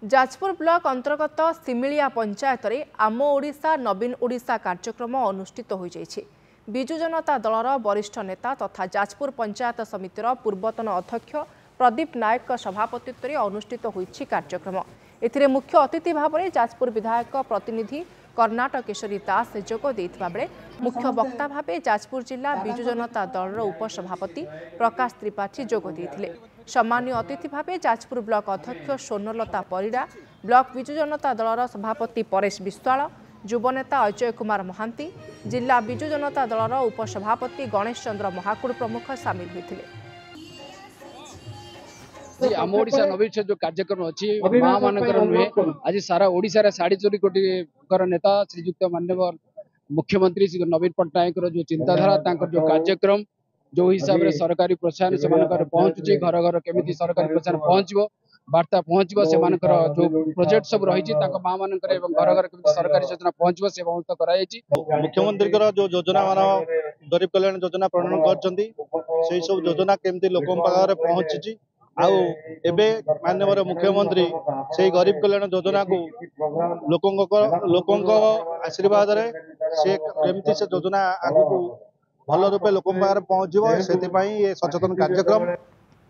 Jajpur block अंतर्गत similia panchayat रे आम ओडिशा नवीन ओडिशा कार्यक्रम अनुष्ठित हो बिजु जनता दलर वरिष्ठ नेता तथा जाजपुर पंचायत समितिर पूर्वतन अध्यक्ष प्रदीप नायक सभापतित्व में अनुष्ठित होईछि कार्यक्रम। एथिरे मुख्य अतिथि भाव में जाजपुर विधायक प्रतिनिधि कर्णाटक केशरी दास जोग देइथिबा बेले मुख्य वक्ता भाव जाजपुर जिला बिजु जनता दलर उपसभापति प्रकाश त्रिपाठी जोग देइथिले। सम्मानीय अतिथि भाव जाजपुर ब्लॉक अध्यक्ष सोनलता परिड़ा, ब्लॉक बिजु जनता दलर सभापति परेश विश्वाल, युवनेता अजय कुमार महांती, जिला बिजु जनता दलर उपसभापति गणेश चंद्र महाकुड़ प्रमुख सामिल होते। आम ओडिशा नवीन जो कार्यक्रम अच्छी माँ मानकर नुहे आज सारा ओडिशा रे 3.5 कोटी नेता श्रीजुक्त माननीय मुख्यमंत्री श्री नवीन पट्टनायक जो चिंताधारा जो कार्यक्रम जो हिसाब से सरकारी प्रोत्साहन से पहुंचुची घर घर केमी सरकारी प्रोत्साहन पहुंचो वार्ता पहुंचो से जो प्रोजेक्ट सब रही माँ मान घर घर केमी सरकारी योजना पहुंचो से बहुत कराई। मुख्यमंत्री जो योजना मान गरीब कल्याण योजना प्रणयन कर सब योजना केमती लोक पहुंची माननीय मुख्यमंत्री से गरीब कल्याण योजना को लोक आशीर्वाद से केमती से योजना आगे भल रूपे लोक पहुंचो से सचेतन कार्यक्रम।